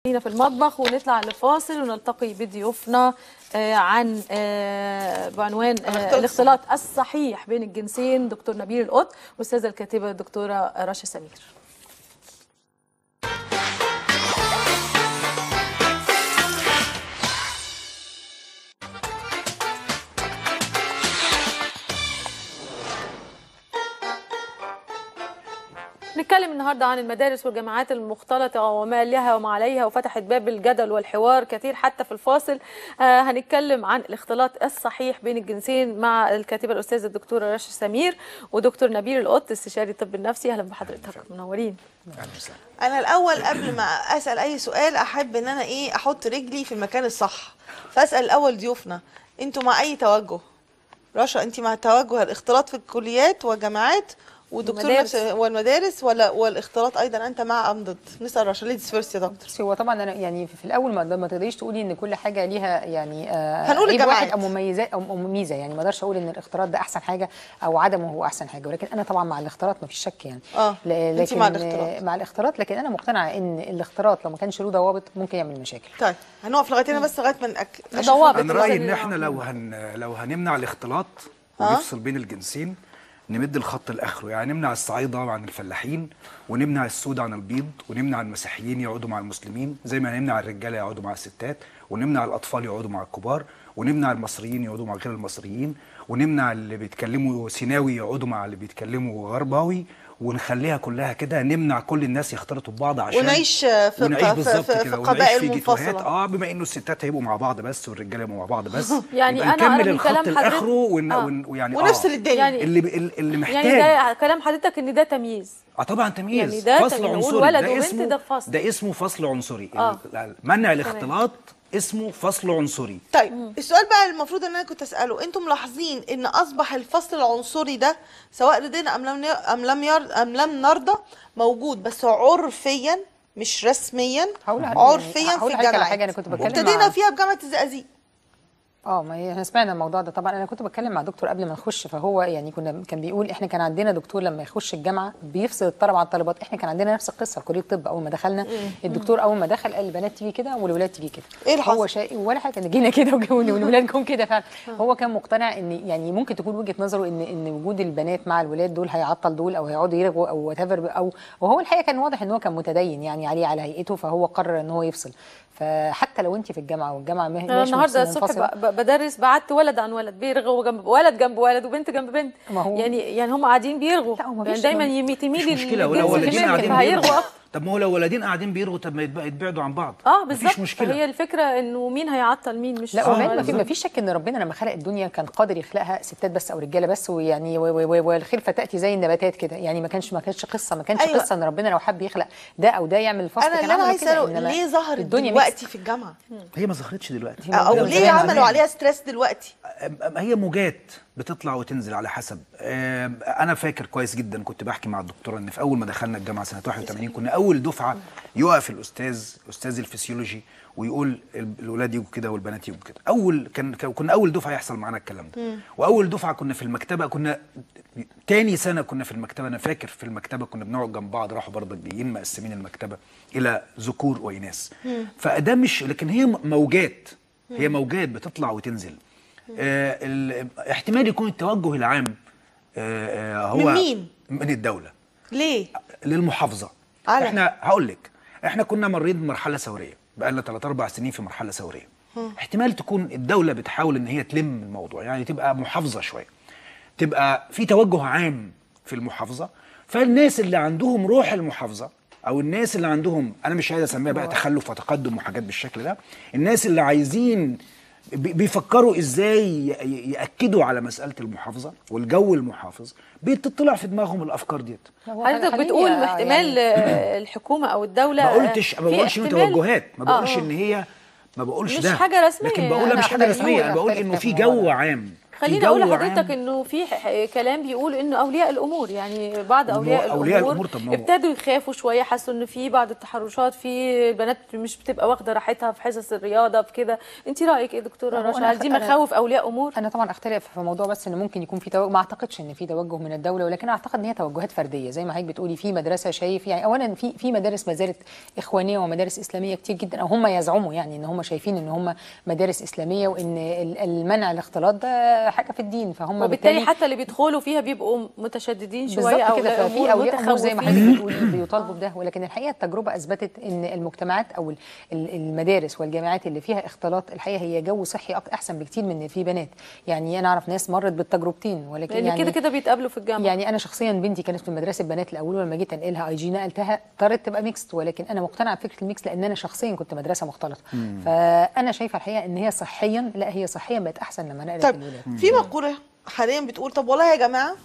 في المطبخ ونطلع لفاصل ونلتقي بضيوفنا عن بعنوان الاختلاط الصحيح بين الجنسين دكتور نبيل القط والاستاذه الكاتبه الدكتوره رشا سمير. نتكلم النهارده عن المدارس والجامعات المختلطه وما لها وما عليها، وفتحت باب الجدل والحوار كثير حتى في الفاصل. هنتكلم عن الاختلاط الصحيح بين الجنسين مع الكاتبه الاستاذه الدكتوره رشا سمير ودكتور نبيل القط استشاري الطب النفسي. اهلا بحضرتك، منورين. انا الاول قبل ما اسال اي سؤال احب ان انا احط رجلي في المكان الصح، فاسال الاول ضيوفنا انتوا مع اي توجه؟ رشا انت مع توجه الاختلاط في الكليات والجامعات ودكتور نفس والمدارس، والاختلاط ايضا انت مع ام ضد؟ نسال رشا ليديز فيرست يا دكتور. هو طبعا انا يعني في الاول ما تقدريش تقولي ان كل حاجه ليها يعني هنقول الجامعات او مميزات او ميزه، يعني ما اقدرش اقول ان الاختلاط ده احسن حاجه او عدمه هو احسن حاجه، ولكن انا طبعا مع الاختلاط ما فيش شك يعني. لكن مع الاختلاط، لكن انا مقتنعه ان الاختلاط لو ما كانش له ضوابط ممكن يعمل مشاكل. طيب هنقف لغايه هنا بس لغايه ما ناكد ضوابط. انا رايي ان احنا لو هنمنع الاختلاط ونفصل بين الجنسين، نمد الخط لاخره، يعني نمنع الصعايده عن الفلاحين، ونمنع السود عن البيض، ونمنع المسيحيين يقعدوا مع المسلمين زي ما نمنع الرجاله يقعدوا مع الستات، ونمنع الاطفال يقعدوا مع الكبار، ونمنع المصريين يقعدوا مع غير المصريين، ونمنع اللي بيتكلموا سيناوي يقعدوا مع اللي بيتكلموا غرباوي، ونخليها كلها كده، نمنع كل الناس يختلطوا ببعض عشان ونعيش في قبائل منفصله. بما انه الستات هيبقوا مع بعض بس والرجاله يبقوا مع بعض بس، يعني انا نكمل الخط لاخره ويعني ونفصل الدنيا. يعني اللي محتاج، يعني ده كلام حضرتك ان ده تمييز. طبعا تمييز، يعني ده فصل عنصري، ولد وبنت ده فصل، ده اسمه فصل عنصري. منع الاختلاط اسمه فصل عنصري. طيب السؤال بقى المفروض ان انا كنت اساله، انتم ملاحظين ان اصبح الفصل العنصري ده سواء رضينا ام لم نرضى موجود، بس عرفيا مش رسميا، عرفيا في الجامعات. ابتدينا فيها بجامعه الزقازيق. ما هي احنا سمعنا الموضوع ده طبعا. انا كنت بتكلم مع دكتور قبل ما نخش، فهو يعني كان بيقول احنا كان عندنا دكتور لما يخش الجامعه بيفصل الطلبه عن الطالبات. احنا كان عندنا نفس القصه في كليه الطب. اول ما دخلنا الدكتور اول ما دخل قال البنات تيجي كده والولاد تيجي كده. ايه اللي هو ولا حاجه، جينا كده والولاد جم كده فعلا. هو كان مقتنع ان يعني ممكن تكون وجهه نظره ان وجود البنات مع الولاد دول هيعطل دول او هيقعدوا يرغوا او وات ايفر، وهو الحقيقه كان واضح ان هو كان متدين يعني على هيئته، فهو قرر ان هو يفصل. فحتى لو انت في الجامعه والجامعه انا النهارده الصبح بدرس بعت ولد عن ولد بيرغوا جنب ولد وبنت جنب بنت، يعني هم قاعدين بيرغوا، يعني دايما تميلي مشكله ولو ولدين قاعدين بيرغوا. طب ما هو لو ولدين قاعدين بيرغوا طب ما يتبعدوا عن بعض. بالظبط. مفيش مشكله. هي الفكره انه مين هيعطل مين، مش ما فيش شك ان ربنا لما خلق الدنيا كان قادر يخلقها ستات بس او رجاله بس، ويعني والخلفه تاتي زي النباتات كده، يعني ما كانش قصه، ما كانش قصه ان ربنا لو حب يخلق ده او ده يعمل الفصل كان عمل كده. ليه ظهرت دلوقتي في الجامعه؟ هي ما ظهرتش دلوقتي، او ليه عملوا عليها ستريس دلوقتي؟ هي موجات بتطلع وتنزل على حسب. انا فاكر كويس جدا كنت بحكي مع الدكتوره ان في اول ما دخلنا الجامعه سنه 81 كنا اول دفعه يقف استاذ الفسيولوجي ويقول الاولاد يجوا كده والبنات يجوا كده. كنا اول دفعه يحصل معانا الكلام ده. واول دفعه كنا في المكتبه، كنا تاني سنه كنا في المكتبه. انا فاكر في المكتبه كنا بنقعد جنب بعض، راحوا برضك جايين مقسمين المكتبه الى ذكور واناث. فده مش، لكن هي موجات، هي موجات بتطلع وتنزل. احتمال يكون التوجه العام هو من مين؟ من الدوله. ليه؟ للمحافظه. احنا هقول لك، احنا كنا مرينا بمرحله ثوريه، بقى لنا 3-4 سنين في مرحله ثوريه. احتمال تكون الدوله بتحاول ان هي تلم الموضوع، يعني تبقى محافظه شويه، تبقى في توجه عام في المحافظه، فالناس اللي عندهم روح المحافظه او الناس اللي عندهم، انا مش عايز اسميها بقى تخلف وتقدم وحاجات بالشكل ده، الناس اللي عايزين بيفكروا ازاي ياكدوا على مساله المحافظه والجو المحافظ، بتطلع في دماغهم الافكار ديت. حضرتك بتقول احتمال الحكومه او الدوله، ما بقولش ان توجهات، ما بقولش ان هي، ما بقولش مش ده حاجه رسميه، لكن بقولها مش حاجه رسميه. انا بقول انه في جو عام خليني جو اقول عام. لحضرتك انه في كلام بيقول انه اولياء الامور، يعني بعض اولياء الامور طب ما هو- ابتدوا يخافوا شويه، حسوا ان في بعض التحرشات، في البنات مش بتبقى واخده راحتها في حصص الرياضه في كده. انت رايك ايه دكتوره هو رشا؟ هل دي مخاوف اولياء امور؟ انا طبعا اختلف في موضوع، بس ان ممكن يكون في توجه، ما اعتقدش ان في توجه من الدوله، ولكن اعتقد ان هي توجهات فرديه زي ما حضرتك بتقولي. في مدرسه شايف، يعني اولا في مدارس ما زالت اخوانيه ومدارس اسلاميه كتير جدا، او هم يزعموا يعني ان هم شايفين ان هم مدارس اسلاميه، وان المنع الاختلاط ده حاجه في الدين، فهم وبالتالي حتى اللي بيدخلوا فيها بيبقوا متشددين شويه، بالظبط او كده. ففي امور اولياء امور زي ما حضرتك متخوفين. بتقولي بيطالبوا بده، ولكن الحقيقه التجربه اثبتت ان المجتمعات او المدارس والجامعات اللي فيها اختلاط الحقيقه هي جو صحي احسن بكتير من في بنات. يعني انا اعرف ناس مرت بالتجربتين، ولكن لان يعني كده بيتقابلوا في الجامعه. يعني انا شخصيا بنتي كانت في مدرسه بنات الاول، ولما جيت انقلها اي جي نقلتها اضطرت تبقى ميكست، ولكن انا مقتنعه بفكره الميكس لان انا شخصيا كنت مدرسه مختلطه. فانا شايفه الحقيقه ان هي صحيا، لا هي صحيا بقت احسن لما نقلت طب الولاد. في مقولة حاليا بتقول طب والله يا جماعة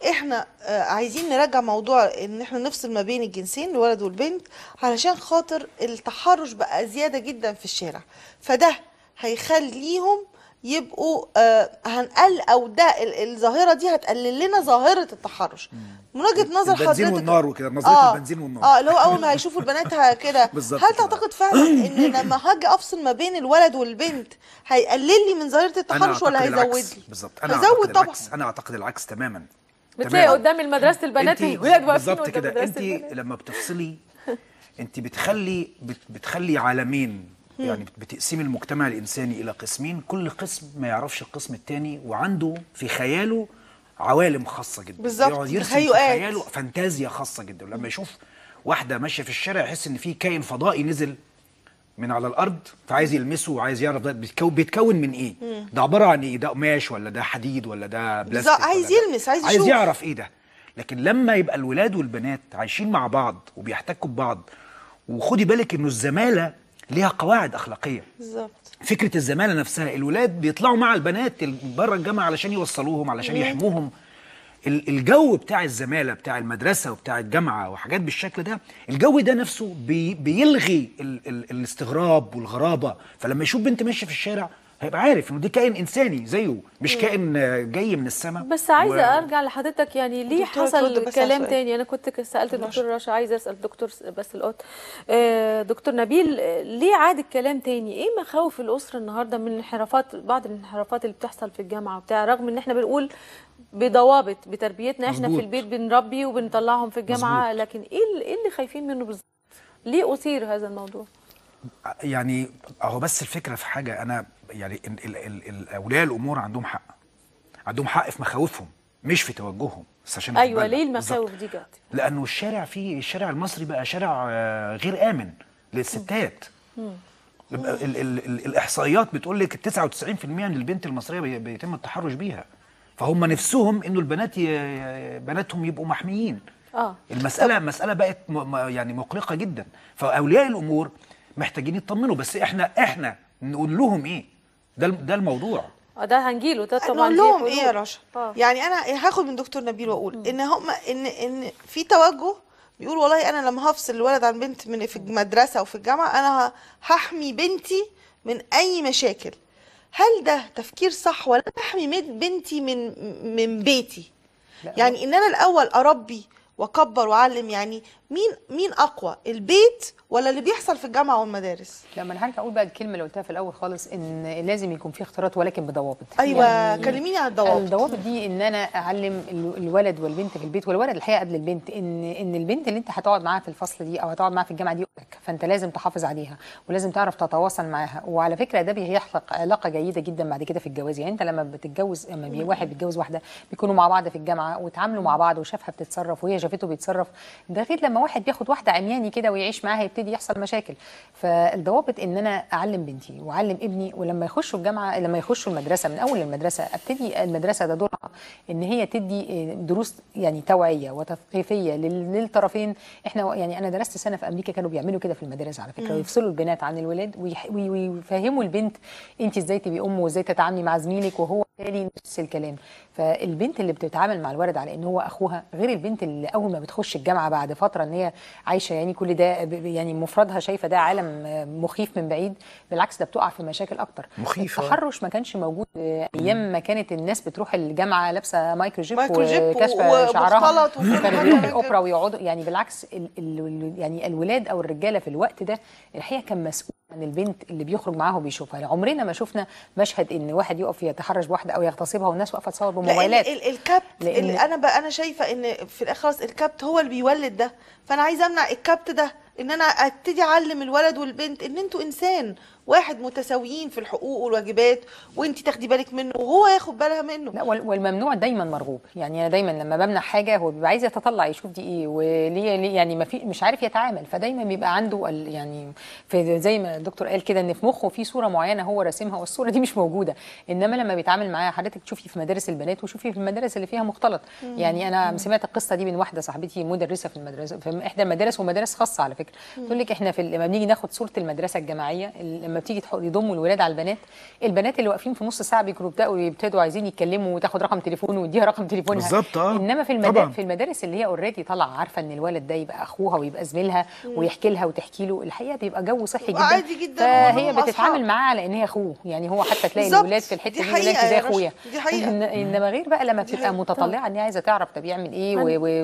احنا عايزين نرجع موضوع ان احنا نفصل ما بين الجنسين الولد والبنت، علشان خاطر التحرش بقى زيادة جدا في الشارع، فده هيخليهم يبقوا هنقل، او ده الظاهرة دي هتقلل لنا ظاهرة التحرش. من وجهة نظر حضرتك البنزين والنار وكده، نظريه البنزين والنار. اللي هو اول ما هيشوفوا البنات كده بالظبط هل كده. تعتقد فعلا ان لما هاجي افصل ما بين الولد والبنت هيقلل لي من ظاهرة التحرش ولا أعتقد هيزود العكس. لي؟ بالظبط، انا هيزود اعتقد طبعا. العكس، انا اعتقد العكس تماما. بتلاقي تماماً. قدام مدرسه البنات انتي الولاد واقفين بالظبط قدام كده، مدرسه انت البنات. لما بتفصلي انت بتخلي عالمين، يعني بتقسمي المجتمع الانساني الى قسمين، كل قسم ما يعرفش القسم الثاني، وعنده في خياله عوالم خاصه جدا، بالظبط، يقعد يرسم في تخيلات. خياله فانتازيا خاصه جدا. ولما يشوف واحده ماشيه في الشارع يحس ان في كائن فضائي نزل من على الارض، فعايز يلمسه وعايز يعرف ده بيتكون من ايه، ده عباره عن ايه، ده قماش ولا ده حديد ولا ده بلاستيك، بالظبط، عايز ولا ده- يلمس، عايز عايز يشوف. يعرف ايه ده. لكن لما يبقى الولاد والبنات عايشين مع بعض وبيحتكوا ببعض، وخدي بالك انه الزماله ليها قواعد اخلاقيه. بالظبط. فكره الزماله نفسها، الولاد بيطلعوا مع البنات بره الجامعه علشان يوصلوهم، علشان يحموهم. الجو بتاع الزماله بتاع المدرسه وبتاع الجامعه وحاجات بالشكل ده، الجو ده نفسه بيلغي الاستغراب والغرابه. فلما يشوف بنت ماشيه في الشارع هيبقى عارف انه دي كائن انساني زيه، مش كائن جاي من السماء. بس عايزه ارجع لحضرتك، يعني ليه دكتورة حصل ترد بس على كلام سؤال. تاني؟ انا كنت سالت الدكتور رشا، عايزه اسال دكتور بس القط دكتور نبيل، ليه عاد الكلام تاني؟ ايه مخاوف الاسره النهارده من انحرافات، بعض الانحرافات اللي بتحصل في الجامعه وبتاع، رغم ان احنا بنقول بضوابط بتربيتنا، احنا مظبوط. في البيت بنربي وبنطلعهم في الجامعه، مظبوط. لكن ايه اللي خايفين منه بالظبط؟ ليه اثير هذا الموضوع؟ يعني اهو بس الفكره في حاجه، انا يعني اولياء الامور عندهم حق، عندهم حق في مخاوفهم مش في توجههم، بس عشان ايوه، نتبنى. ليه المخاوف بالظبط. دي جت؟ لانه الشارع المصري بقى شارع غير امن للستات. الاحصائيات بتقول لك 99% من البنت المصريه بيتم التحرش بيها، فهم نفسهم انه البنات بناتهم يبقوا محميين. المساله بقت يعني مقلقه جدا، فاولياء الامور محتاجين يطمنوا، بس احنا نقول لهم ايه؟ ده الموضوع. ده هنجيله، ده طبعا نقول دي لهم حلول. ايه يا رشا؟ يعني انا هاخد من دكتور نبيل واقول ان هم ان في توجه بيقول والله انا لما هفصل الولد عن بنت من في المدرسه او في الجامعه انا هحمي بنتي من اي مشاكل. هل ده تفكير صح، ولا احمي بنتي من بيتي؟ يعني ان انا الاول اربي واكبر واعلم، يعني مين اقوى، البيت ولا اللي بيحصل في الجامعه والمدارس؟ لما انا هرجع اقول بقى الكلمه اللي قلتها في الاول خالص، ان لازم يكون في اختلاط ولكن بضوابط. ايوه، يعني كلميني عن الضوابط. الضوابط دي ان انا اعلم الولد والبنت في البيت، والولد الحقيقه قبل البنت، ان البنت اللي انت هتقعد معاها في الفصل دي او هتقعد معاها في الجامعه دي اختك، فانت لازم تحافظ عليها ولازم تعرف تتواصل معاها. وعلى فكره ده بيخلق علاقه جيده جدا بعد كده في الجواز. يعني انت لما بتتجوز، لما واحد بيتجوز واحده بيكونوا مع بعض في الجامعه وتعاملوا مع بعض وشافها بتتصرف وهي شافته بيتصرف، ده غير لما واحد بياخد واحده عمياني كده ويعيش معاها يبتدي يحصل مشاكل. فالضوابط ان انا اعلم بنتي واعلم ابني، ولما يخشوا الجامعه، لما يخشوا المدرسه من اول المدرسه ابتدي المدرسه ده دورها ان هي تدي دروس يعني توعيه وتثقيفيه للطرفين. احنا يعني انا درست سنه في امريكا كانوا بيعملوا كده في المدارس على فكره، ويفصلوا البنات عن الولاد ويفهموا البنت انت ازاي تبقي ام وازاي تتعاملي مع زميلك وهو بالتالي نفس الكلام. فالبنت اللي بتتعامل مع الولد على ان هو اخوها غير البنت اللي اول ما بتخش الجامعه بعد فتره ان هي عايشه يعني كل ده يعني مفردها شايفه ده عالم مخيف من بعيد. بالعكس ده بتقع في مشاكل اكتر. مخيف. التحرش ما كانش موجود ايام ما كانت الناس بتروح الجامعه لابسه مايكرو جيب وكاشفه شعرها وكانوا بيروحوا الاوبرا ويقعدوا. يعني بالعكس يعني الولاد او الرجاله في الوقت ده الحقيقه كان مسؤول عن البنت اللي بيخرج معاها وبيشوفها. يعني عمرنا ما شفنا مشهد ان واحد يقف يتحرش بواحده او يغتصبها والناس واقفه تصور بموبايلات. الكبت اللي انا شايفه ان في الاخر خلاص الكبت هو اللي بيولد ده. فانا عايزه امنع الكبت ده، ان انا ابتدي اعلم الولد والبنت ان انتوا انسان واحد متساويين في الحقوق والواجبات، وانت تاخدي بالك منه وهو ياخد بالها منه. لا والممنوع دايما مرغوب. يعني انا دايما لما بمنع حاجه هو بيبقى عايز يتطلع يشوف دي ايه وليه يعني ما في مش عارف يتعامل. فدايما بيبقى عنده يعني في زي ما الدكتور قال كده ان في مخه في صوره معينه هو راسمها والصوره دي مش موجوده. انما لما بيتعامل معاها حضرتك تشوفي في مدارس البنات وشوفي في المدارس اللي فيها مختلط. يعني انا سمعت القصه دي من واحده صاحبتي مدرسه في المدرسه في احدى المدارس ومدارس خاصه على فكره. تقول لك احنا لما بنيجي ناخد صوره المدرسه الجامعيه لما بتيجي يضموا الولاد على البنات اللي واقفين في نص ساعه بيبداوا يبتدوا عايزين يتكلموا وتاخد رقم تليفونه ويديها رقم تليفونها بالظبط. انما في المدارس اللي هي اوريدي طالعه عارفه ان الولد ده يبقى اخوها ويبقى زميلها ويحكي لها وتحكي له الحقيقه بيبقى جو صحي جدا عادي جدا. فهي بتتعامل معاه على ان هي اخوه. يعني هو حتى تلاقي الولاد في الحته دي يقول لك زي اخويا. دي حقيقه. انما غير بقى لما بتبقى متطلعه ان هي عايزه تعرف ده بيعمل ايه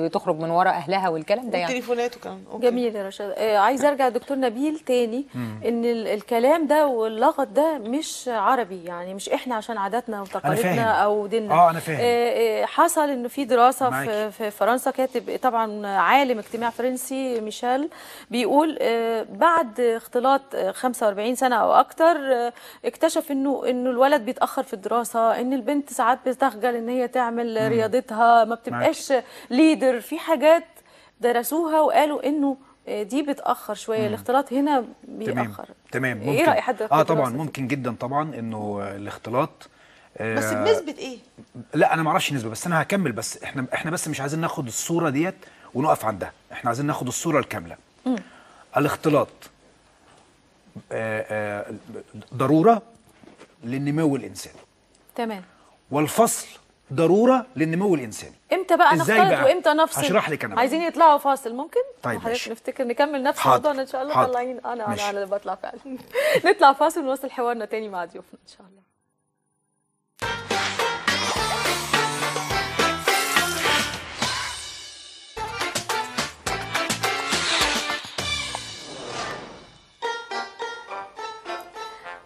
وتخرج من ورا اهلها والكلام ده يعني التليفونات وكمان. جميل يا رشا. عايزه ارجع دكتور نبيل تاني ان الكلام ده واللغط ده مش عربي. يعني مش احنا عشان عاداتنا وتقاليدنا او ديننا. انا فاهم. حصل انه في دراسه في فرنسا، كاتب طبعا عالم اجتماع فرنسي ميشيل بيقول بعد اختلاط 45 سنه او اكتر اكتشف انه الولد بيتاخر في الدراسه، ان البنت ساعات بتخجل ان هي تعمل رياضتها، ما بتبقاش ليدر في حاجات درسوها وقالوا انه دي بتأخر شوية. الاختلاط هنا بيأخر. تمام. ممكن. ايه رأي حضرتك؟ طبعا ممكن جدا طبعا انه الاختلاط بس بنسبة ايه؟ لا انا ما اعرفش نسبة، بس انا هكمل. بس احنا بس مش عايزين ناخد الصورة ديت ونقف عندها، احنا عايزين ناخد الصورة الكاملة. الاختلاط ضرورة للنمو الانساني. تمام. والفصل ضرورة للنمو الانساني. امتى بقى نختلط وامتى نفصل؟ هشرح لك انا. عايزين يطلعوا فاصل ممكن؟ طيب ماشي. نفتكر نكمل نفس موضوعنا ان شاء الله. طالعين انا اللي بطلع فعلا. نطلع فاصل ونوصل حوارنا تاني مع ضيوفنا ان شاء الله.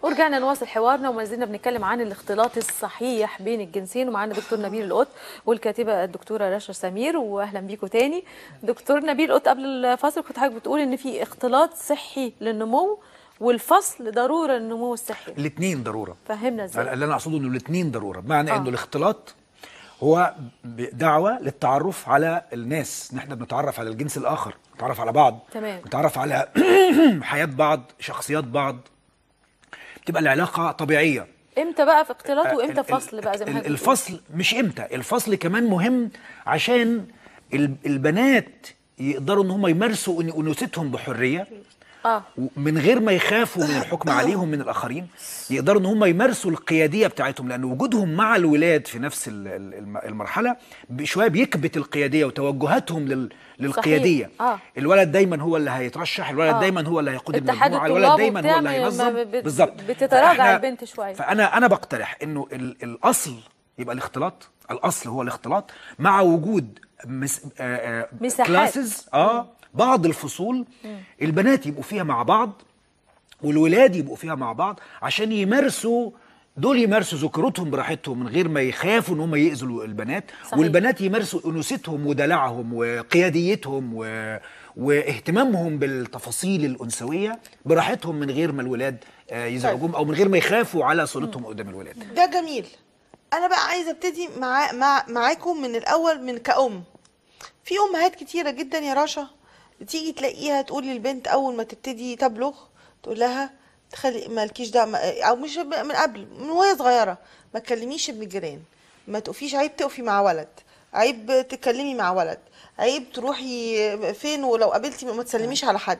ورجعنا نواصل حوارنا وما زلنا بنتكلم عن الاختلاط الصحيح بين الجنسين، ومعانا دكتور نبيل القط والكاتبه الدكتوره رشا سمير. واهلا بيكم تاني. دكتور نبيل القط، قبل الفاصل كنت حضرتك بتقول ان في اختلاط صحي للنمو والفصل ضروره للنمو الصحي. الاثنين ضروره. فهمنا ازاي؟ اللي انا اقصده انه الاثنين ضروره، بمعنى انه الاختلاط هو دعوه للتعرف على الناس، ان احنا بنتعرف على الجنس الاخر، نتعرف على بعض. تمام. نتعرف على حياه بعض، شخصيات بعض، تبقى العلاقه طبيعيه. امتى بقى في اختلاط وامتى فصل بقى زي ما حضرتك الفصل مش امتى، الفصل كمان مهم عشان البنات يقدروا ان هم يمارسوا انوثتهم بحريه من غير ما يخافوا من الحكم عليهم من الاخرين. يقدروا ان هم يمارسوا القياديه بتاعتهم، لان وجودهم مع الولاد في نفس المرحله بشويه بيكبت القياديه وتوجهاتهم للقياديه. الولد دايما هو اللي هيترشح، الولد دايما هو اللي هيقود المجموعه، الولد دايما هو اللي هينظم. بالظبط. بتتراجع البنت شويه. فانا بقترح انه الاصل يبقى الاختلاط، الاصل هو الاختلاط مع وجود كلاسز بعض الفصول البنات يبقوا فيها مع بعض والولاد يبقوا فيها مع بعض، عشان يمارسوا ذكورتهم براحتهم من غير ما يخافوا ان هم يأذوا البنات. صحيح. والبنات يمارسوا انوثتهم ودلعهم وقياديتهم واهتمامهم بالتفاصيل الانثويه براحتهم من غير ما الولاد يزعجوهم او من غير ما يخافوا على صورتهم قدام الولاد. ده جميل. انا بقى عايزه ابتدي معاكم من الاول، من كأم. في امهات كتيره جدا يا رشا بتيجي تلاقيها تقول للبنت اول ما تبتدي تبلغ، تقول لها تخلي مالكيش دعوه، او مش من قبل، من وهي صغيره، ما تكلميش ابن الجيران، ما تقفيش، عيب تقفي مع ولد، عيب تتكلمي مع ولد، عيب تروحي فين ولو قابلتي ما تسلميش على حد،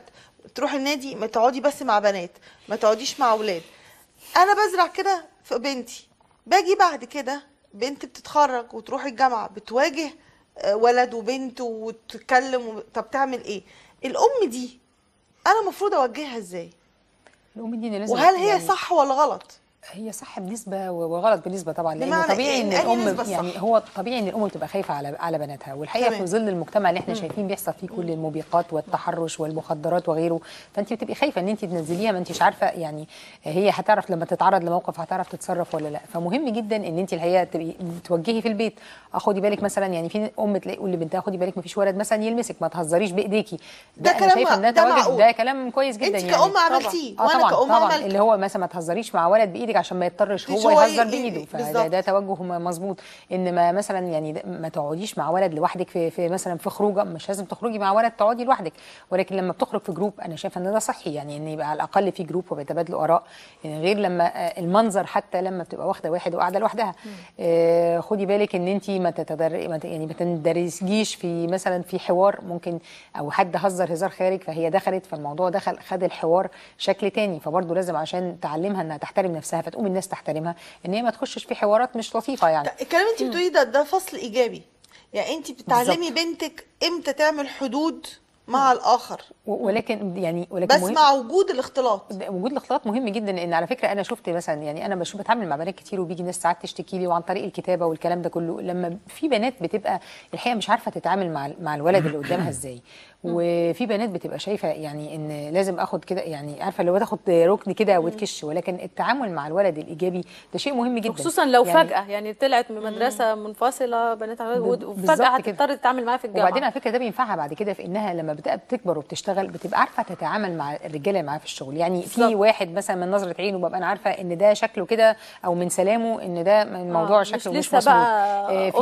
تروحي النادي ما تقعدي بس مع بنات، ما تقعديش مع اولاد. انا بزرع كده في بنتي باجي بعد كده بنت بتتخرج وتروح الجامعه بتواجه ولد وبنت وتتكلم طب تعمل ايه؟ الام دي انا المفروض اوجهها ازاي؟ الام دي لازم وهل هي صح ولا غلط؟ هي صح بنسبه وغلط بنسبه طبعا، لان بمعنى طبيعي ان أنهي الام نسبة يعني الصح؟ هو طبيعي ان الام بتبقى خايفه على بناتها، والحقيقه تمام. في ظل المجتمع اللي احنا شايفين بيحصل فيه كل الموبقات والتحرش والمخدرات وغيره، فانت بتبقي خايفه ان انت تنزليها، ما انتش عارفه يعني هي هتعرف لما تتعرض لموقف هتعرف تتصرف ولا لا. فمهم جدا ان انت الحقيقه تبقي توجهي في البيت، خدي بالك مثلا، يعني في ام تلاقي تقول لبنتها خدي بالك ما فيش ولد مثلا يلمسك، ما تهزريش بايديكي. ده انا كلام شايفه ان ده ده تواجد، معقول. ده كلام كويس جدا. انت يعني كأم عملتيه وانا طبعا كأم طبعا عملته. اللي هو مثلا ما تهزريش مع ولد بايدك عشان ما يضطرش هو هو يهزر بايده، بالظبط. ده توجه مظبوط. ان ما مثلا يعني ما تقعديش مع ولد لوحدك في مثلا في خروجه، مش لازم تخرجي مع ولد تقعدي لوحدك، ولكن لما بتخرج في جروب انا شايفه ان ده صحي، يعني ان يبقى على الاقل في جروب وبيتبادلوا اراء، يعني غير لما المنظر حتى لما بتبقى واخده واحد وقاعده لوحدها. خدي بالك ان انت يعني ما تندرجيش في مثلا في حوار ممكن، او حد هزر هزار خارج فهي دخلت فالموضوع دخل خد الحوار شكل تاني، فبرضه لازم عشان تعلمها انها تحترم نفسها فتقوم الناس تحترمها، ان هي ما تخشش في حوارات مش لطيفه يعني. الكلام انت بتقوليه ده فصل ايجابي، يعني انت بتعلمي بنتك امتى تعمل حدود مع الاخر، ولكن بس مع وجود الاختلاط. وجود الاختلاط مهم جدا، لان على فكره انا شفت مثلا، يعني انا بتعامل مع بنات كتير وبيجي ناس ساعات تشتكي لي، وعن طريق الكتابه والكلام ده كله، لما في بنات بتبقى الحقيقه مش عارفه تتعامل مع الولد اللي قدامها ازاي، وفي بنات بتبقى شايفه يعني ان لازم اخد كده، يعني عارفه اللي هو تاخد ركن كده وتكش، ولكن التعامل مع الولد الايجابي ده شيء مهم جدا، خصوصا لو يعني فجاه يعني طلعت من مدرسه منفصله بنات وفجاه هتضطر تتعامل معاها في الجامعه. وبعدين على فكره ده بينفعها بعد كده في انها لما بتكبر وبتشتغل بتبقى عارفه تتعامل مع الرجاله اللي معاها في الشغل، يعني في واحد مثلا من نظره عينه ببقى انا عارفه ان ده شكله كده، او من سلامه ان ده الموضوع شكله مش مظبوط.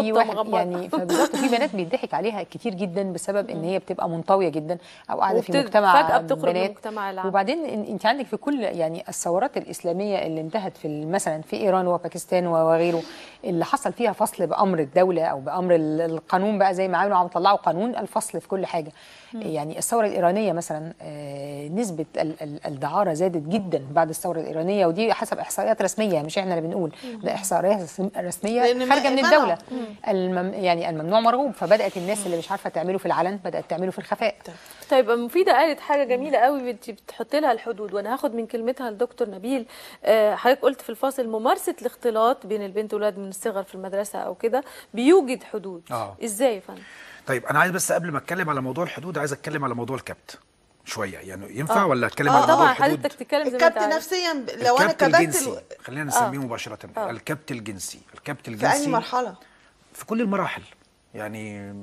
في واحد يعني فبالظبط في بنات بيضحك عليها كتير جدا بسبب ان هي بتبقى منطويه جدا او قاعده في مجتمع فجاه بتخرج من بنات. المجتمع العام. وبعدين انت عندك في كل يعني الثورات الاسلاميه اللي انتهت في مثلا في ايران وباكستان وغيره، اللي حصل فيها فصل بامر الدوله او بامر القانون بقى، زي ما عملوا طلعوا قانون الفصل في كل حاجه. يعني الثوره الايرانيه مثلا نسبه الدعاره زادت جدا بعد الثوره الايرانيه، ودي حسب احصائيات رسميه مش احنا اللي بنقول، ده احصائيات رسميه خارجه من الدوله. يعني الممنوع مرغوب، فبدات الناس اللي مش عارفه تعمله في العلن بدات تعمله في الخفاء. طيب مفيده قالت حاجه جميله قوي، بتحط لها الحدود، وانا هاخد من كلمتها لدكتور نبيل. حضرتك قلت في الفاصل ممارسه الاختلاط بين البنت والولد من الصغر في المدرسه او كده بيوجد حدود. ازاي يا فندم؟ طيب انا عايز بس قبل ما اتكلم على موضوع الحدود عايز اتكلم على موضوع الكبت شويه، يعني ينفع ولا اتكلم على موضوع الحدود؟ حضرتك تتكلم زي الكبت نفسيا لو انا كبت خلينا نسميه مباشره الكبت الجنسي. الكبت الجنسي في اي مرحله؟ في كل المراحل، يعني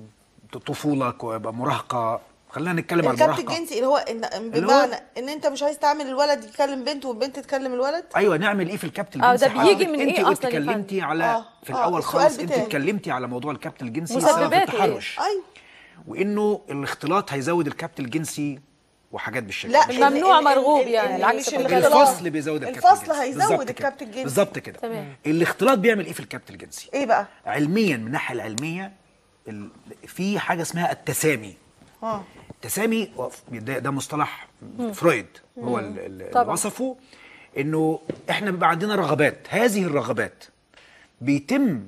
طفوله مراهقه، خلينا نتكلم على المراهقه. الكبت الجنسي اللي هو بمعنى ان انت مش عايز تعمل الولد يكلم بنت والبنت تكلم الولد. ايوه نعمل ايه في الكبت الجنسي؟ ده بيجي من ايه اصلا؟ انت اتكلمتي على في الاول خالص، انت اتكلمتي على موضوع الكبت الجنسي سبب التحرش. ايوه، وانه الاختلاط هيزود الكبت الجنسي وحاجات بالشكل لا ده. ممنوع مرغوب، يعني العكس، الفصل بيزود الكبت الفصل الجنسي. هيزود الكبت الجنسي بالظبط كده. الاختلاط بيعمل ايه في الكبت الجنسي؟ ايه بقى؟ علميا، من الناحيه العلميه في حاجه اسمها التسامي. التسامي ده مصطلح فرويد هو اللي وصفه، انه احنا بيبقى عندنا رغبات، هذه الرغبات بيتم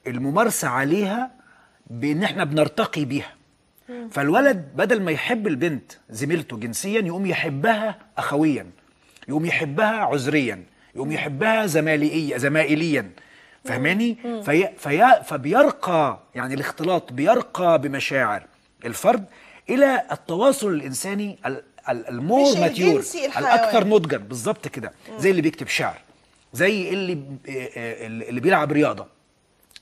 الممارسه عليها بان احنا بنرتقي بيها. فالولد بدل ما يحب البنت زميلته جنسيا يقوم يحبها اخويا، يقوم يحبها عذريا، يقوم يحبها زمائليا، فهماني؟ فبيرقى، يعني الاختلاط بيرقى بمشاعر الفرد الى التواصل الانساني المور ماتيور، الاكثر نضجا. بالظبط كده، زي اللي بيكتب شعر، زي اللي بيلعب رياضه،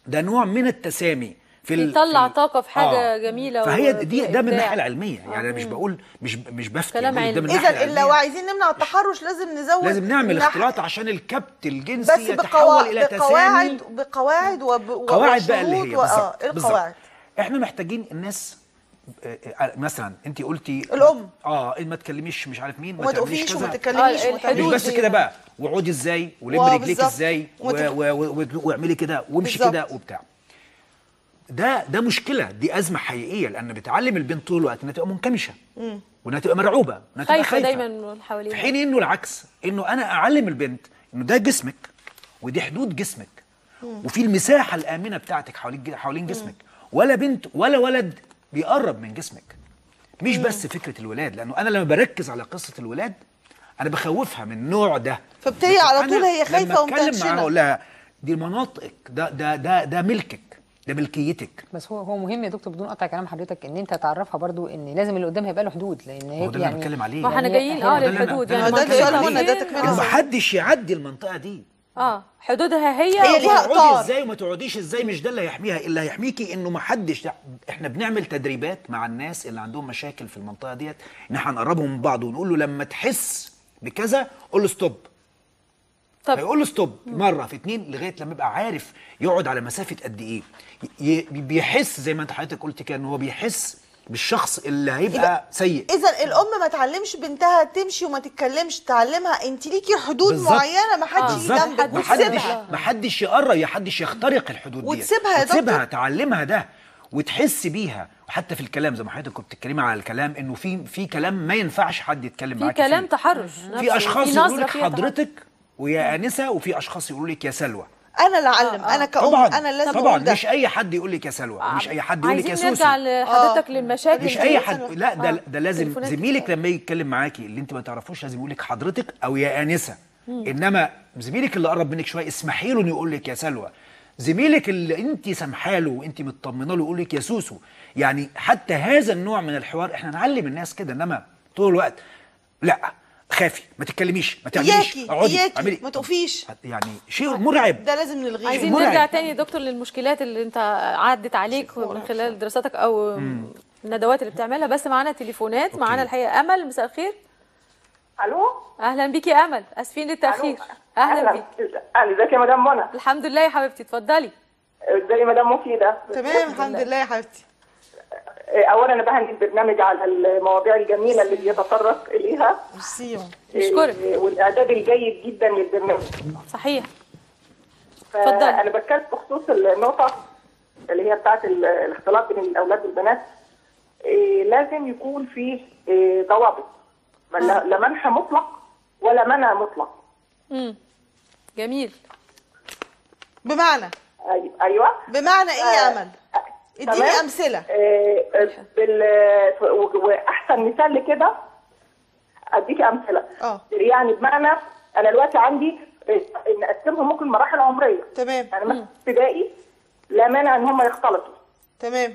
ده نوع من التسامي يطلع طاقه في حاجه جميله. فهي ده من الناحيه العلميه، يعني انا مش بقول مش بفتي، كلام علمي. اذا لو عايزين نمنع التحرش لازم نعمل اختلاط عشان الكبت الجنسي يتحول الى تسامي بقواعد قواعد بقى اللي هي القواعد. احنا محتاجين الناس، مثلا انت قلتي الام ما تكلميش مش عارف مين، ما تقفيش وما تتكلميش، مش بس كده بقى، وقعدي ازاي ولم رجليك ازاي واعملي كده وامشي كده وبتاع. ده مشكله، دي ازمه حقيقيه، لان بتعلم البنت طول الوقت انها تبقى منكمشه وانها تبقى مرعوبه وانها تبقى خايفه دايما من حواليها، في حين انه العكس، انه انا اعلم البنت انه ده جسمك ودي حدود جسمك، وفي المساحه الامنه بتاعتك حوالين جسمك، ولا بنت ولا ولد بيقرب من جسمك. مش بس فكره الولاد، لانه انا لما بركز على قصه الولاد انا بخوفها من النوع ده، فبتهي على طول هي خايفه ومتنشنه. لما اتكلم معاها اقول ومتنشنه. لها دي مناطقك، ده ملكك، ده ملكيتك. بس هو مهم يا دكتور بدون قطع كلام حضرتك ان انت تعرفها برضو ان لازم اللي قدامها يبقى له حدود، لان هو ده اللي انا بتكلم عليه. ما احنا جايين هو ده اللي للحدود، ده يعني ده السؤال منطقتها منى، ده فين؟ تكمله ما حدش يعدي المنطقه دي. حدودها هي هي ليها تقعدي اقطار. ازاي وما تقعديش ازاي، مش ده اللي هيحميها. اللي هيحميكي انه ما حدش. احنا بنعمل تدريبات مع الناس اللي عندهم مشاكل في المنطقه ديت، ان احنا نقربهم من بعض ونقول له لما تحس بكذا قول له ستوب. طب هيقول له ستوب مره في اتنين لغايه لما يبقى عارف يقعد على مسافه قد ايه. بيحس زي ما انت حضرتك قلت كده ان هو بيحس بالشخص اللي هيبقى سيء. اذا الام ما تعلمش بنتها تمشي وما تتكلمش، تعلمها انت ليكي حدود بالظبط. معينه ما حدش يجي بالظبط. جنبك محدش- وتسيبها. ما حدش يقرب، ما حدش يخترق الحدود دي وتسيبها يا دكتور. وتسيبها تعلمها ده وتحس بيها. وحتى في الكلام زي ما حضرتك كنت بتتكلمي على الكلام، انه في كلام ما ينفعش حد يتكلم في معاكي كلام فيه. تحرش في اشخاص في يقولوا نظرة لك فيها تحرش. حضرتك ويا انسه، وفي اشخاص يقولوا لك يا سلوى. انا اللي اعلم، انا كأم طبعا انا لازم طبعا اقول ده. مش اي حد يقول لك يا سلوى، مش اي حد يقول لك يا عايزين سوسو. نرجع لحضرتك للمشاكل مش دي. اي حد، لا ده لازم تليفونات زميلك كتير. لما يجي يتكلم معاكي اللي انت ما تعرفوش لازم يقول لك حضرتك او يا انسه. انما زميلك اللي قرب منك شويه اسمحي له انه يقول لك يا سلوى. زميلك اللي انت سامحه له وانت مطمنه له يقول لك يا سوسو. يعني حتى هذا النوع من الحوار احنا نعلم الناس كده، انما طول الوقت لا خافي، ما تتكلميش، ما تعمليش، اياكي ما تقفيش. يعني شيء مرعب. ده لازم نلغيه. عايزين مرعب. نرجع تاني يا دكتور للمشكلات اللي انت عدت عليك من خلال دراستك او الندوات اللي بتعملها. بس معانا تليفونات. أوكي. معانا الحقيقه امل. مساء الخير. الو. اهلا بيكي يا امل، اسفين للتاخير. اهلا بيكي. ازيك يا مدام منى؟ الحمد لله يا حبيبتي، اتفضلي. ازاي مدام مفيده؟ تمام الحمد لله يا حبيبتي. اولا انا بهني البرنامج على المواضيع الجميله اللي بيتطرق اليها. ميرسي. نشكرك. والاعداد الجيد جدا للبرنامج. صحيح. فانا بتكلم بخصوص النقطه اللي هي بتاعت الاختلاط بين الاولاد والبنات. لازم يكون في ضوابط، لا منح مطلق ولا منع مطلق. جميل. بمعنى ايوه بمعنى ايه يا امل؟ اديني تمام. امثله. واحسن مثال لكده اديك امثله. اه يعني بمعنى انا دلوقتي عندي نقسمهم ممكن مراحل عمريه. تمام يعني مثلا ابتدائي لا مانع ان هم يختلطوا. تمام.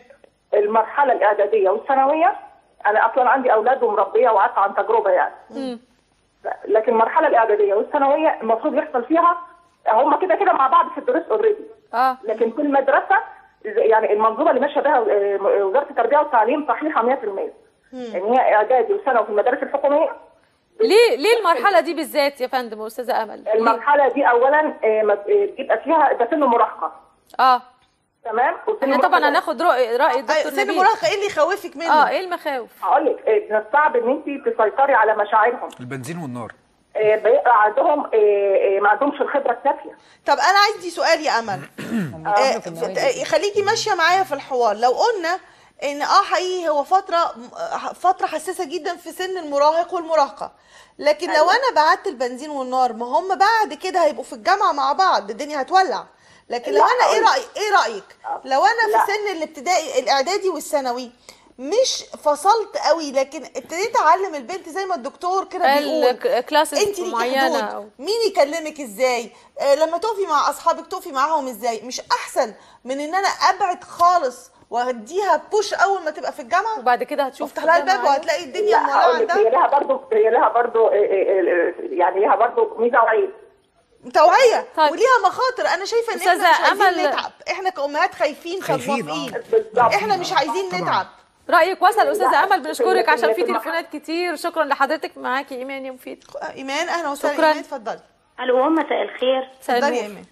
المرحله الاعداديه والثانويه انا اصلا عندي اولاد ومربيه وعارفه عن تجربه يعني. لكن المرحله الاعداديه والثانويه المفروض يحصل فيها هم كده كده مع بعض في الدروس اوريدي. لكن في المدرسه يعني المنظومه اللي ماشيه بها وزاره التربيه والتعليم صحيحه 100%. يعني هي اعدادي وثانوي في المدارس الحكوميه. ليه المرحله دي بالذات يا فندم استاذه امل؟ المرحله دي اولا بيبقى فيها ده سن المراهقه. تمام. احنا طبعا هناخد راي الدكتور سن نبيل. المراهقه ايه اللي يخوفك منه؟ ايه المخاوف؟ هقول لك من الصعب ان انت تسيطري على مشاعرهم. البنزين والنار. بيبقى عندهم ما عندهمش الخبره الكافيه. طب انا عندي سؤال يا امل. خليكي ماشيه معايا في الحوار. لو قلنا ان حقيقي هو فتره حساسه جدا في سن المراهق والمراهقه، لكن لو انا بعت البنزين والنار ما هم بعد كده هيبقوا في الجامعه مع بعض الدنيا هتولع. لكن لو انا ايه رايك لو انا في سن الابتدائي الاعدادي والثانوي مش فصلت قوي لكن ابتديت اعلم البنت زي ما الدكتور كده بيقول كلاسز انت ليكي معينه حدود، مين يكلمك ازاي، لما تقفي مع اصحابك تقفي معاهم ازاي. مش احسن من ان انا ابعد خالص وهديها بوش اول ما تبقى في الجامعه وبعد كده هتشوف افتح لها الباب وهتلاقي الدنيا مولعه عندها؟ هي لها برضه يعني ليها برضه ميزه وعيب. توعيه. طيب. وليها مخاطر. انا شايفه ان احنا مش عايزين نتعب. احنا كامهات خايفين فموافقين. احنا مش عايزين نتعب. رايك وصل استاذه امل. بنشكرك عشان في تليفونات كتير. شكرا لحضرتك. معاكي ايمان يا مفيد. ايمان اهلا وسهلا. شكرا. ايمان اتفضلي. الو مساء الخير. اتفضلي يا ايمان.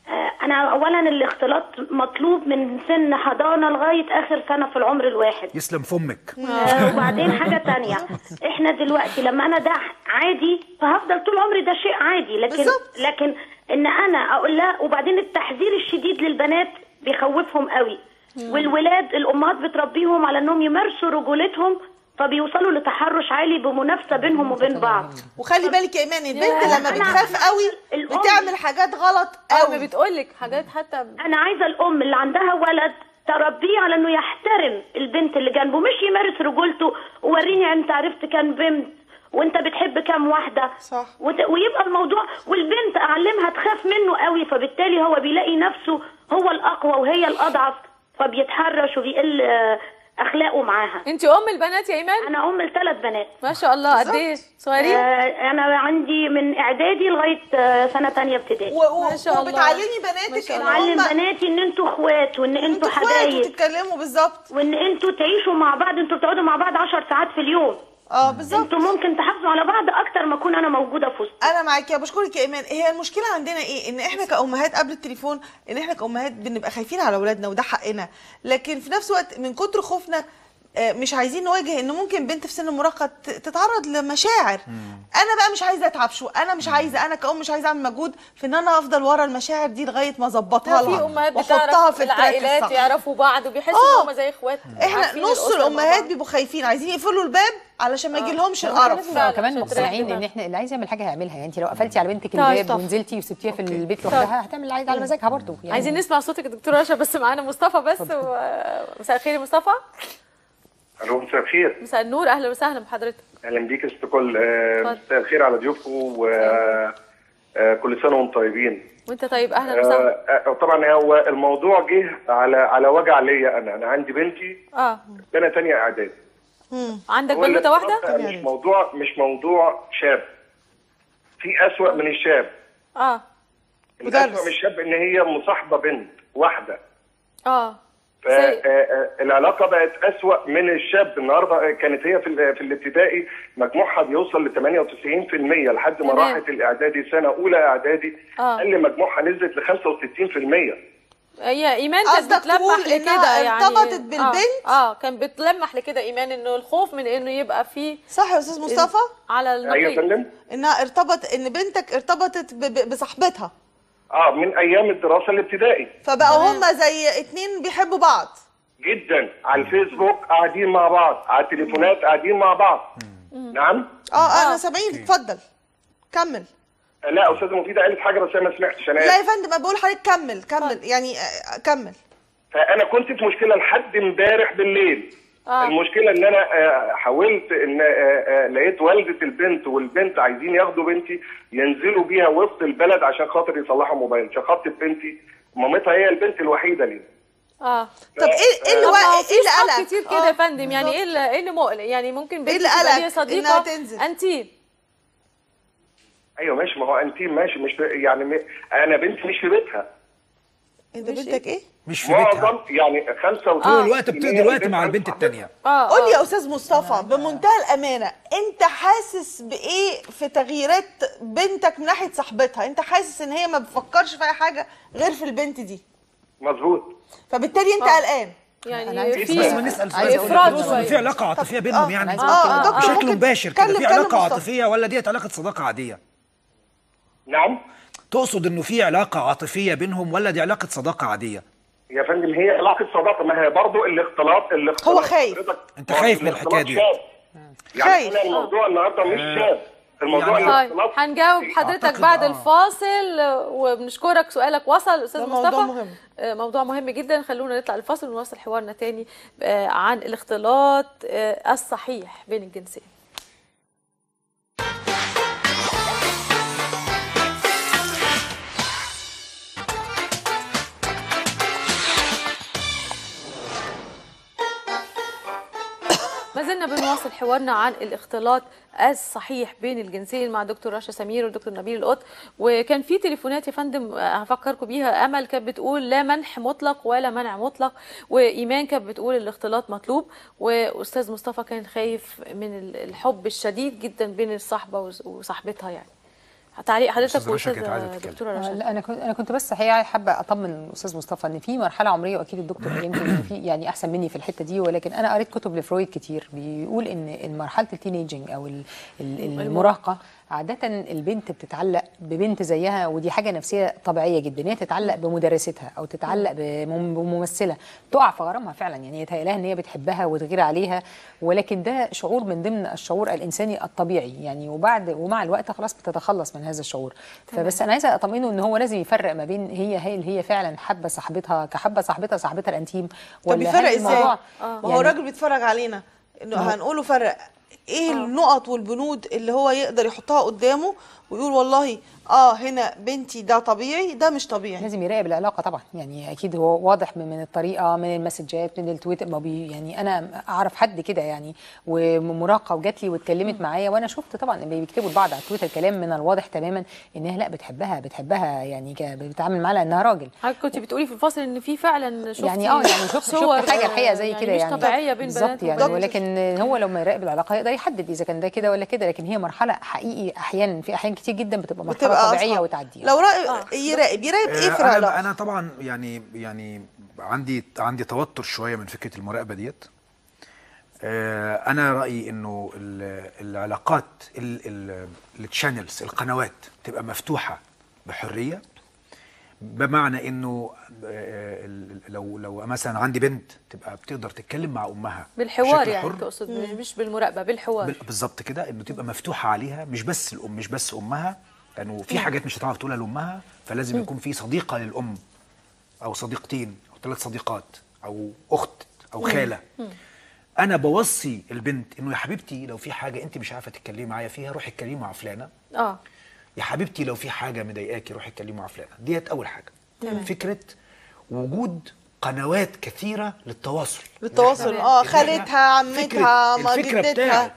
انا اولا الاختلاط مطلوب من سن حضانه لغايه اخر سنه في العمر الواحد. يسلم فمك. وبعدين حاجه تانية، احنا دلوقتي لما انا ده عادي فهفضل طول عمري ده شيء عادي، لكن ان انا اقول لها. وبعدين التحذير الشديد للبنات بيخوفهم قوي، والولاد الامهات بتربيهم على انهم يمارسوا رجولتهم فبيوصلوا لتحرش عالي بمنافسه بينهم وبين بعض. وخلي بالك يا ايمان، البنت لما أنا بتخاف قوي الأم بتعمل حاجات غلط ما قوي. بتقولك حاجات حتى. انا عايزه الام اللي عندها ولد تربيه على انه يحترم البنت اللي جنبه، مش يمارس رجولته ووريني انت عرفت كام بنت وانت بتحب كام واحده. صح. ويبقى الموضوع، والبنت اعلمها تخاف منه قوي، فبالتالي هو بيلاقي نفسه هو الاقوى وهي الاضعف، فبيتحرش وبيقل اخلاقه معاها. انت ام البنات يا ايمان؟ انا ام ل3 بنات. ما شاء الله. قد ايه صغيرين؟ انا عندي من اعدادي لغايه سنه 8 ابتدائي. ما شاء الله. وبتعلمي بناتك ان بعلم هم بناتي ان انتوا اخوات، وان انتوا انتوا اخوات حبايب، وتتكلموا بالظبط. وان انتوا تعيشوا مع بعض. انتوا بتقعدوا مع بعض 10 ساعات في اليوم. بالظبط. انتوا ممكن تحافظوا على بعض اكتر ما اكون انا موجوده في وسط. انا معاكي يا بشكرك يا ايمان. هي المشكله عندنا ايه؟ ان احنا كامهات قبل التليفون، ان احنا كامهات بنبقى خايفين على اولادنا وده حقنا، لكن في نفس الوقت من كتر خوفنا مش عايزين نواجه ان ممكن بنت في سن المراهقه تتعرض لمشاعر. انا بقى مش عايزه اتعب، انا مش عايزه، انا كأم مش عايزه اعمل مجهود في ان انا افضل ورا المشاعر دي لغايه ما اظبطها لها في امهات واحطها بتعرف في التراك العائلات الصح. يعرفوا بعض وبيحسوا ان هم زي اخوات. احنا عارفين نص الأسرة مع الامهات بعض. بيبقوا خايفين، عايزين يقفلوا الباب علشان ما يجيلهمش القرف. فعلا كمان عشان مقتنعين تريح ان دماغها. احنا اللي عايز يعمل حاجه هيعملها. يعني انت لو قفلتي على بنتك طيب، الباب طب. ونزلتي وسبتيها في البيت لوحدها هتعمل اللي عايز على مزاجها برضه. يعني عايزين نسمع صوتك يا دكتوره رشا، بس معانا مصطفى بس. مساء الخير يا مصطفى. الو، مساء الخير. مساء النور، اهلا وسهلا بحضرتك. اهلا بيك يا ست كل. مساء الخير على ضيوفكم، وكل سنه وانتم طيبين. وانت طيب، اهلا وسهلا. طبعا هو الموضوع جه على وجع ليا. انا عندي بنتي سنه ثانيه اعدادي. عندك بنوته واحده؟ مش موضوع شاب، في اسوأ من الشاب. الاسوأ من الشاب ان هي مصاحبه بنت واحده. فالعلاقه بقت اسوأ من الشاب. النهارده كانت هي في الابتدائي مجموعها بيوصل ل 98% لحد ما راحت الاعدادي سنه اولى اعدادي قال لي مجموعها نزلت ل 65%. هي ايمان كانت بتلمح لكده، يعني ارتبطت بالبنت. كان بتلمح لكده ايمان انه الخوف من انه يبقى فيه. صح يا استاذ مصطفى؟ على النقيض. ايوه يا فندم. انها ان بنتك ارتبطت بصاحبتها. من ايام الدراسه الابتدائي. فبقوا هما زي اتنين بيحبوا بعض جدا. على الفيسبوك قاعدين مع بعض، على التليفونات قاعدين مع بعض. نعم. انا سامعين. اتفضل كمل. لا استاذه مفيده قالت حاجه بس انا ما سمعتش. انا لا يا فندم، انا بقول لحضرتك كمل يعني كمل. فانا كنت في مشكله لحد امبارح بالليل. المشكله ان انا حاولت ان لقيت والده البنت والبنت عايزين ياخدوا بنتي ينزلوا بيها وسط البلد عشان خاطر يصلحوا موبايل، عشان خاطر بنتي مامتها هي البنت الوحيده لينا. طب ايه اللي قلق كتير كده يا فندم؟ يعني ايه اللي مقلق؟ يعني ممكن بنتي تبقى ليها صديقه تنزل انتيم. ايوه ماشي، ما هو انتيم ماشي، مش يعني انا بنتي مش في بيتها. انت بنتك ايه؟ مش في بيتها يعني 95 طول الوقت بتقضي الوقت مع البنت الثانيه. قول لي يا استاذ مصطفى بمنتهى الامانه، انت حاسس بايه في تغييرات بنتك من ناحيه صاحبتها؟ انت حاسس ان هي ما بتفكرش في اي حاجه غير في البنت دي؟ مظبوط. فبالتالي انت قلقان. يعني بس ما نسال سؤال، في علاقه عاطفيه بينهم يعني بشكل مباشر كده؟ في علاقه عاطفيه ولا ديت علاقه صداقه عاديه؟ نعم. تقصد انه في علاقه عاطفيه بينهم ولا دي علاقه صداقه عاديه؟ يا فندم هي علاقه صداقه، ما هي برضه الاختلاط. هو خايف. انت خايف من الحكايه دي؟ يعني أنا الموضوع النهارده مش شاب، الموضوع الاختلاط. هنجاوب حضرتك بعد الفاصل، وبنشكرك. سؤالك وصل استاذ مصطفى. موضوع مهم جدا. خلونا نطلع الفاصل ونواصل حوارنا تاني عن الاختلاط الصحيح بين الجنسين. ما زلنا بنواصل حوارنا عن الاختلاط الصحيح بين الجنسين مع دكتور رشا سمير والدكتور نبيل القط. وكان في تليفونات يا فندم هفكركم بيها. امل كانت بتقول لا منح مطلق ولا منع مطلق، وايمان كانت بتقول الاختلاط مطلوب، واستاذ مصطفى كان خايف من الحب الشديد جدا بين الصاحبه وصاحبتها. يعني تعليق حضرتك واستاذ دكتوره رشا. لا انا كنت بس حقيقه حابه اطمن الاستاذ مصطفى ان في مرحله عمريه، واكيد الدكتور يمكن في يعني احسن مني في الحته دي، ولكن انا قريت كتب لفرويد كتير بيقول ان مرحله التينيجنج او المراهقه عاده البنت بتتعلق ببنت زيها، ودي حاجه نفسيه طبيعيه جدا، هي تتعلق بمدرستها او تتعلق بممثله تقع في غرامها فعلا، يعني يتهيأ لها ان هي بتحبها وتغير عليها، ولكن ده شعور من ضمن الشعور الانساني الطبيعي يعني، ومع الوقت خلاص بتتخلص من هذا الشعور. فبس انا عايزه اطمئنه ان هو لازم يفرق ما بين هي فعلا حابه صاحبتها كحبه صاحبتها الانتيم، طب بيفرق ازاي؟ ما يعني هو الراجل بيتفرج علينا انه هنقوله فرق ايه النقط والبنود اللي هو يقدر يحطها قدامه ويقول والله هنا بنتي ده طبيعي ده مش طبيعي. لازم يراقب العلاقه طبعا، يعني اكيد هو واضح من الطريقه، من المسجات، من التويتر، يعني انا اعرف حد كده يعني ومراهقه وجات لي واتكلمت معايا، وانا شفت طبعا بيكتبوا لبعض على التويتر كلام من الواضح تماما انها لا بتحبها يعني بتتعامل معاها لانها راجل. حضرتك كنت بتقولي في الفاصل ان في فعلا شفت يعني شفت حاجه الحقيقه زي كده يعني مش طبيعيه بين بنات يعني، ولكن هو لو ما يراقب العلاقه يقدر يحدد اذا كان ده كده ولا كده، لكن هي مرحله حقيقي احيانا في احيان كتير جدا بتبقى مرحله طبيعيه وتعدي. لو يراقب ايه في العلاقه؟ انا طبعا يعني عندي توتر شويه من فكره المراقبه ديت. انا رايي انه العلاقات التشانلز القنوات تبقى مفتوحه بحريه، بمعنى انه لو مثلا عندي بنت تبقى بتقدر تتكلم مع امها بالحوار، يعني تقصد مش بالمراقبه، بالحوار بالظبط كده، انه تبقى مفتوحه عليها، مش بس امها، لانه في حاجات مش هتعرف تقولها لامها، فلازم يكون في صديقه للام او صديقتين او 3 صديقات او اخت او خاله. انا بوصي البنت انه يا حبيبتي لو في حاجه انت مش عارفه تتكلمي معايا فيها روحي اتكلمي مع فلانه. يا حبيبتي لو في حاجه مضايقاكي روحي اتكلمي مع فلانه. ديت اول حاجه. فكره وجود قنوات كثيره للتواصل خالتها، عمتها، الفكره بتاعت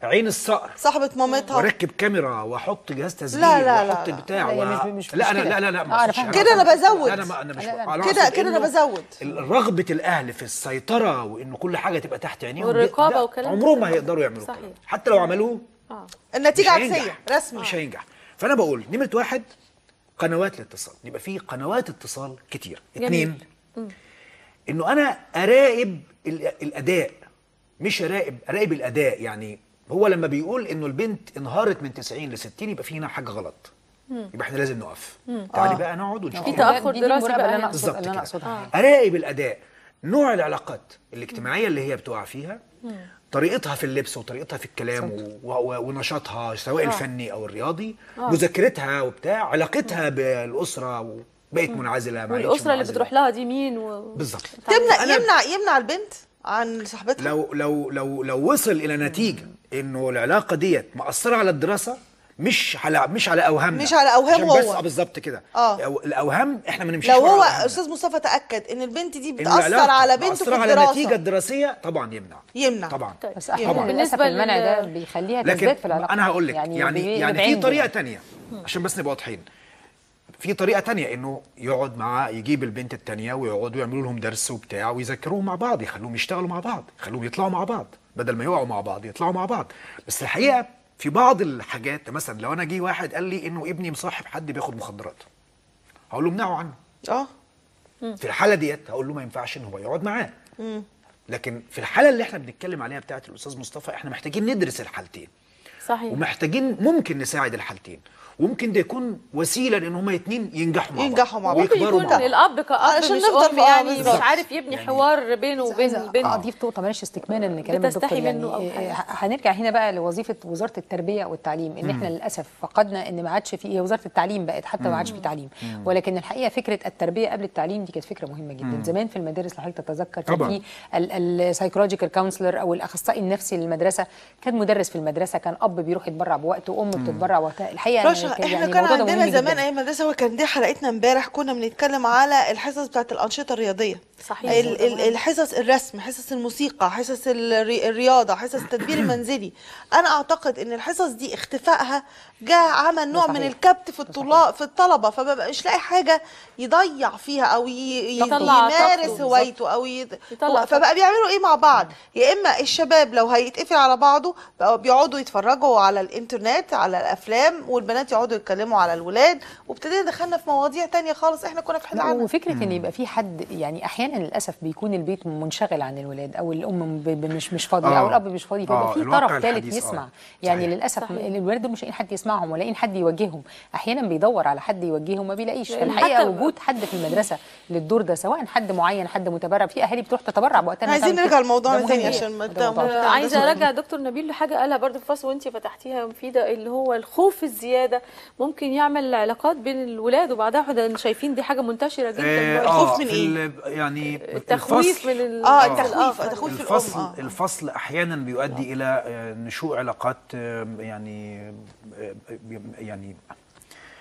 عين الصقر، صاحبه مامتها، واركب كاميرا واحط جهاز تسجيل واحط بتاع لا كده انا بزود، كده انا بزود رغبه الاهل في السيطره وانه كل حاجه تبقى تحت عينيهم والرقابه وكلام، عمرهم ما هيقدروا يعملوا كده، حتى لو عملوه النتيجه عكسيه رسمي، مش هينجح. فانا بقول نمره 1 قنوات الاتصال، يبقى في قنوات اتصال كتير. 2 انه انا اراقب الاداء، مش اراقب الاداء. يعني هو لما بيقول انه البنت انهارت من 90 ل 60 يبقى في هنا حاجه غلط، يبقى احنا لازم نقف. تعالي بقى نقعد ونشوف في تاخر دراسي بقى بالظبط اللي انا اقصدها. اراقب الاداء، نوع العلاقات الاجتماعيه اللي هي بتقع فيها، طريقتها في اللبس وطريقتها في الكلام ونشاطها سواء الفني او الرياضي، مذاكرتها وبتاع، علاقتها بالاسره وبقت منعزله، والاسره اللي بتروح لها دي مين بالظبط. يمنع البنت عن صاحبتها. لو وصل الى نتيجه انه العلاقه ديت مأثره على الدراسه، مش على اوهامنا، مش على اوهام هو بس بالظبط كده. الاوهام احنا ما نمشيش. لو هو استاذ مصطفى تاكد ان البنت دي بتاثر على بنته في الدراسه، على النتيجه الدراسيه، طبعا يمنع طبعا. بس احيانا بالنسبه المنع ده بيخليها تزداد في العلاقه. انا هقول لك يعني في طريقه تانية عشان بس نبقى واضحين. في طريقه تانية انه يقعد يجيب البنت التانية ويقعدوا يعملوا لهم درس وبتاع ويذاكروهم مع بعض، يخلوهم يشتغلوا مع بعض، يخلوهم يطلعوا مع بعض، بدل ما يقعوا مع بعض يطلعوا مع بعض. بس الحقيقه في بعض الحاجات، مثلا لو انا جه واحد قال لي انه ابني مصاحب حد بياخد مخدرات، هقول له امنعه عنه. في الحاله ديت هقول له ما ينفعش ان هو يقعد معاه. لكن في الحاله اللي احنا بنتكلم عليها بتاعه الاستاذ مصطفى، احنا محتاجين ندرس الحالتين. صحيح. ومحتاجين ممكن نساعد الحالتين، وممكن ده يكون وسيله ان هما الاثنين ينجحوا مع بعض ممكن يكون الاب كأب مش ام يعني مش عارف يبني حوار بينه وبين البنت. اضيف نقطه معلش استكمالا لكلام الدكتور، يعني هنرجع هنا بقى لوظيفه وزاره التربيه والتعليم، ان احنا للاسف فقدنا ان ما عادش في وزاره التعليم بقت حتى ما عادش في تعليم، ولكن الحقيقه فكره التربيه قبل التعليم دي كانت فكره مهمه جدا. زمان في المدارس لو حضرتك تتذكر كان في السايكولوجيكال كونسلر او الاخصائي النفسي للمدرسه، كان مدرس في المدرسه، كان اب بيروح يتبرع بوقته وام بتتبرع وقتها. الحقيقه احنا كان عندنا زمان ايام المدرسه، وكان دي حلقتنا امبارح، كنا بنتكلم على الحصص بتاعت الانشطه الرياضيه. صحيح. الحصص الرسم، حصص الموسيقى، حصص الرياضه، حصص التدبير المنزلي. انا اعتقد ان الحصص دي اختفائها جاء عمل نوع من الكبت في الطلبه، فمبقاش لاقي حاجه يضيع فيها او يمارس هوايته او فبقى بيعملوا ايه مع بعض؟ يا اما الشباب لو هيتقفل على بعضه بقوا بيقعدوا يتفرجوا على الانترنت على الافلام، والبنات يقعدوا يتكلموا على الولاد، وابتدينا دخلنا في مواضيع تانية خالص احنا كنا في حد عنها. وفكره ان يبقى في حد، يعني احيانا احيانا للاسف بيكون البيت منشغل عن الولاد، او الام مش فاضيه، او الاب مش فاضي، فيبقى في طرف ثالث يسمع. يعني للاسف الولاد دول مش لاقيين حد يسمعهم، ولا لاقيين حد يوجههم. احيانا بيدور على حد يوجههم ما بيلاقيش. فالحقيقه وجود حد في المدرسه للدور ده، سواء حد معين، حد متبرع، في اهالي بتروح تتبرع بوقتها. عايزين نرجع لموضوعنا تاني عشان عايزه ارجع دكتور نبيل لحاجه قالها برضه في الفصل وانت فتحتيها مفيده، اللي هو الخوف الزياده ممكن يعمل علاقات بين الولاد وبعدها. احنا شايفين دي حاجه منتشره جدا. الخوف من ايه؟ يعني التخويف من التخويف الفصل. الفصل احيانا بيؤدي الى نشوء علاقات يعني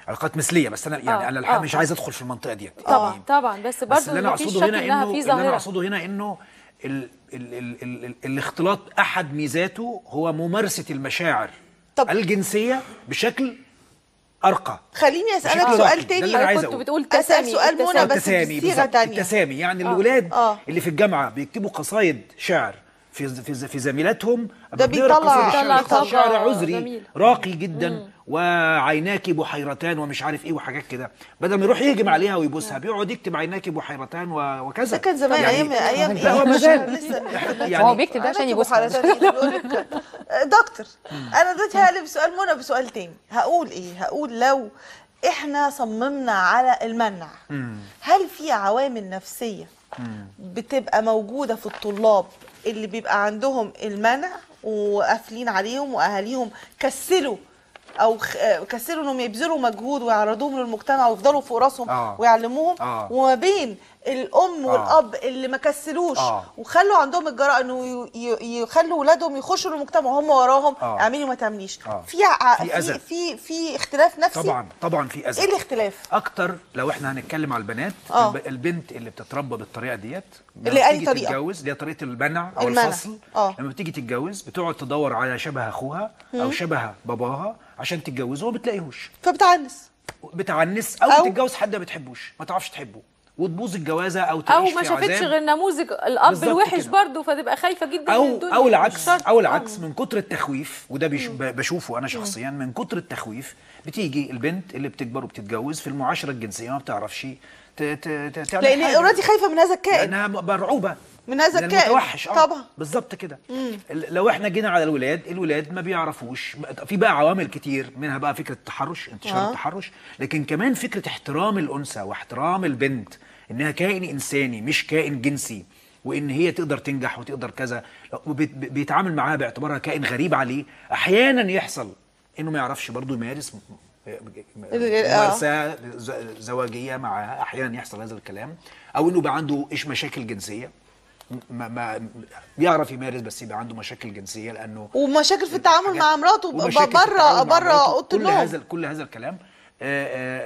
علاقات مثليه. بس انا يعني انا الحقيقه مش عايز ادخل في المنطقه ديت. طبعا بس برضه اللي انا اقصده هنا انه الاختلاط احد ميزاته هو ممارسه المشاعر الجنسيه بشكل ارقى. خليني اسالك سؤال تاني. كنت بتقول اسال سؤال منى بس بصيغه تانية. التسامي، يعني الولاد اللي في الجامعه بيكتبوا قصايد شعر في زميلاتهم، ده بيطلع شعر عذري راقي جدا، وعيناك بحيرتان ومش عارف ايه وحاجات كده، بدل ما يروح يهجم عليها ويبوسها بيقعد يكتب عيناك بحيرتان وكذا. ده كان زمان، يعني ايام هو مازال يعني هو بيكتب ده عشان يبوسها. دكتور انا دلوقتي هقلب سؤال منى بسؤال تاني. هقول لو احنا صممنا على المنع، هل في عوامل نفسيه بتبقى موجوده في الطلاب اللي بيبقى عندهم المنع وقافلين عليهم واهاليهم كسلوا انهم يبذلوا مجهود ويعرضوهم للمجتمع ويفضلوا فوق راسهم ويعلموهم، وما بين الام والاب اللي ما كسلوش وخلوا عندهم الجرأة انه يخلوا اولادهم يخشوا للمجتمع وهم وراهم اعملي وما تعمليش؟ في اختلاف نفسي. طبعا في اذى. ايه الاختلاف؟ اكتر لو احنا هنتكلم على البنات، البنت اللي بتتربى بالطريقه ديت اللي اي طريقه تتجوز، اللي هي طريقه المنع او الفصل، لما بتيجي تتجوز بتقعد تدور على شبه اخوها او شبه باباها عشان تتجوزه وما بتلاقيهوش، بتعنس او تتجوز حد ما بتحبوش، ما تعرفش تحبه، وتبوظ الجوازه او تعيش ما شافتش غير نموذج الاب الوحش برضه، فتبقى خايفه جدا من الدنيا. او العكس من كتر التخويف، وده بشوفه انا شخصيا، من كتر التخويف بتيجي البنت اللي بتكبر وبتتجوز في المعاشره الجنسيه ما بتعرفش تعمل لان اوريدي خايفه من هذا الكائن، لانها مرعوبه من هذا الكائن المتوحش. طبعا بالظبط كده. لو احنا جينا على الولاد ما بيعرفوش. في بقى عوامل كتير، منها بقى فكره التحرش، انتشار التحرش، لكن كمان فكره احترام الانثى واحترام البنت، انها كائن انساني مش كائن جنسي، وان هي تقدر تنجح وتقدر كذا، بيتعامل معاها باعتبارها كائن غريب عليه. احيانا يحصل انه ما يعرفش برضه يمارس ممارسه زواجيه معاها، احيانا يحصل هذا الكلام، او انه بقى عنده مشاكل جنسيه، ما بيعرف يمارس بس يبقى عنده مشاكل جنسيه، لانه ومشاكل في التعامل مع مراته بره اوضه النوم، كل هذا الكلام.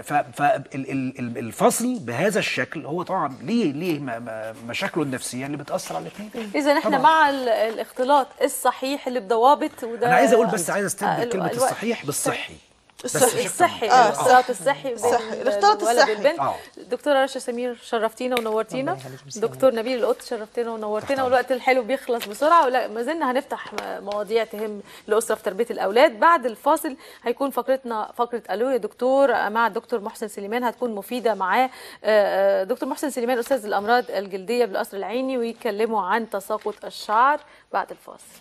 فالفصل بهذا الشكل هو طبعا ليه مشاكله النفسيه اللي بتاثر على الاثنين. اذا احنا مع الاختلاط الصحيح اللي بضوابط، وده انا عايز اقول بس عايز استبدل كلمه الصحيح بالصحي. الصحي الاختلاط الصحي الاختلاط الصحي. دكتوره رشا سمير شرفتينا ونورتينا. دكتور نبيل القط شرفتينا ونورتينا. والوقت الحلو بيخلص بسرعه، ولا ما زلنا هنفتح مواضيع تهم الاسره في تربيه الاولاد. بعد الفاصل هيكون فقره الو يا دكتور مع الدكتور محسن سليمان، هتكون مفيده معاه. دكتور محسن سليمان استاذ الامراض الجلديه بالقصر العيني، ويتكلموا عن تساقط الشعر بعد الفاصل.